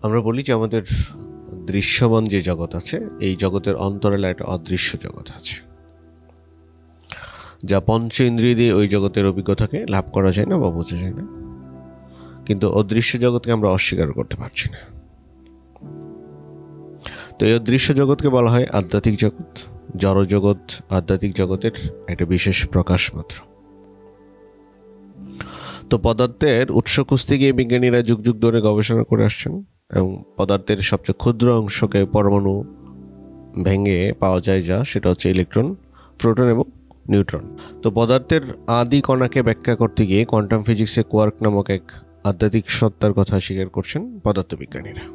আমরা বলি যে আমাদের দৃশ্যমান যে জগৎ আছে, এই জগতের অন্তরালে একটা অদৃশ্য জগৎ আছে, যা পঞ্চ ইন্দ্রিয় দিয়ে ওই জগতের অভিজ্ঞতাকে লাভ করা যায় না বা বোঝা যায় না, কিন্তু অদৃশ্য জগৎকে আমরা অস্বীকার করতে পারছি না। তো এই অদৃশ্য জগৎকে বলা হয় আধ্যাত্মিক জগৎ। জড় জগৎ আধ্যাত্মিক জগতের একটা বিশেষ প্রকাশ মাত্র। তো পদার্থের উৎস খুঁজতে গিয়ে বিজ্ঞানীরা যুগ যুগ ধরে গবেষণা করে আসছেন, এবং পদার্থের সবচেয়ে ক্ষুদ্র অংশকে পরমাণু ভেঙে পাওয়া যায়, যা সেটা হচ্ছে ইলেকট্রন, প্রোটন এবং নিউট্রন। তো পদার্থের আদি কণাকে ব্যাখ্যা করতে গিয়ে কোয়ান্টাম ফিজিক্সে কোয়ার্ক নামক এক আধ্যাত্মিক সত্তার কথা স্বীকার করছেন পদার্থবিজ্ঞানীরা।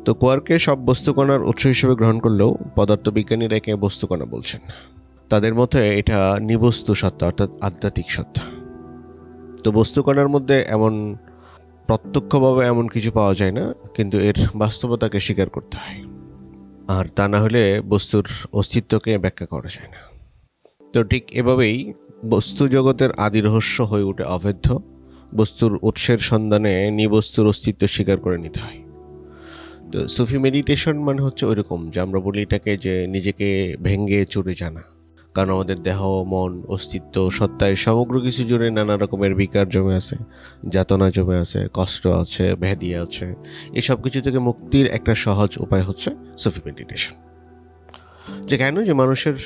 তো কোয়ার্ককে সব বস্তুকণার উৎস হিসেবে গ্রহণ করলেও পদার্থবিজ্ঞানীরা একে বস্তুকণা বলছেন। তাদের মতে এটা নিবস্তু সত্তা, অর্থাৎ আধ্যাত্মিক সত্তা। তো বস্তুকণার মধ্যে এমন প্রত্যক্ষভাবে এমন কিছু পাওয়া যায় না, কিন্তু এর বাস্তবতাকে স্বীকার করতে হয়, আর তা না হলে বস্তুর অস্তিত্বকে ব্যাখ্যা করা যায় না। তো ঠিক এভাবেই বস্তু জগতের আদি রহস্য হয়ে ওঠে অভেদ্য। বস্তুর উৎসের সন্ধানে নিবস্তুর অস্তিত্ব স্বীকার করে নিতে হয়। তো সুফি মেডিটেশন মানে হচ্ছে ওইরকম, যে আমরা বলি এটাকে যে নিজেকে ভেঙ্গে চুরে জানা, কারণ আমাদের দেহ, মন, অস্তিত্ব, সত্তায় সমগ্র কিছু জুড়ে নানা রকমের বিকার জমে আছে, যাতনা জমে আছে, কষ্ট আছে, ব্যাধি আছে। এসব কিছু থেকে মুক্তির একটা সহজ উপায় হচ্ছে সুফি মেডিটেশন। যে কেন, যে মানুষের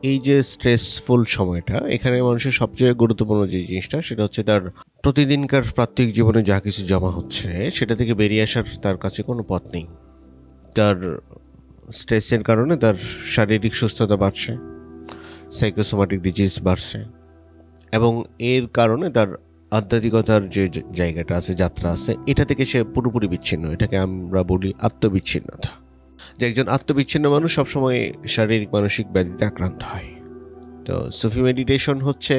এই যে স্ট্রেসফুল সময়টা, এখানে মানুষের সবচেয়ে গুরুত্বপূর্ণ যে জিনিসটা, সেটা হচ্ছে তার প্রতিদিনকার প্রাত্যহিক জীবনে যা কিছু জমা হচ্ছে সেটা থেকে বেরিয়ে আসার তার কাছে কোনো পথ নেই। তার স্ট্রেসের কারণে তার শারীরিক সুস্থতা বাড়ছে, সাইকোসোমাটিক ডিজিজ বাড়ছে, এবং এর কারণে তার আধ্যাত্মিকতার যে জায়গাটা আছে, যাত্রা আছে, এটা থেকে সে পুরোপুরি বিচ্ছিন্ন। এটাকে আমরা বলি আত্মবিচ্ছিন্নতা। যে একজন আত্মবিচ্ছিন্ন মানুষ সবসময় শারীরিক মানসিক ব্যাধিতে আক্রান্ত হয়। তো সুফি মেডিটেশন হচ্ছে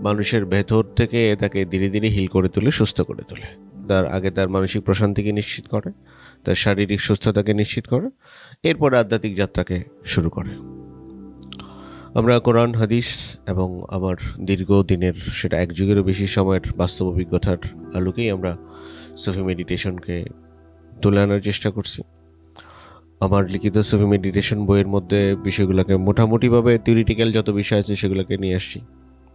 মানুষের ভেতর থেকে তাকে ধীরে ধীরে হিল করে তোলে, সুস্থ করে তোলে। তার আগে তার মানসিক প্রশান্তিকে নিশ্চিত করে, তার শারীরিক সুস্থতাকে নিশ্চিত করে, এরপরে আধ্যাত্মিক যাত্রাকে শুরু করে। আমরা কোরআন, হাদিস এবং আমার দীর্ঘদিনের, সেটা এক যুগেরও বেশি সময়ের বাস্তব অভিজ্ঞতার আলোকেই আমরা সুফি মেডিটেশনকে তুলে আনার চেষ্টা করছি। আমার লিখিত সুফি মেডিটেশন বইয়ের মধ্যে বিষয়গুলোকে মোটামুটিভাবে থিওরিটিক্যাল যত বিষয় আছে সেগুলোকে নিয়ে আসছি।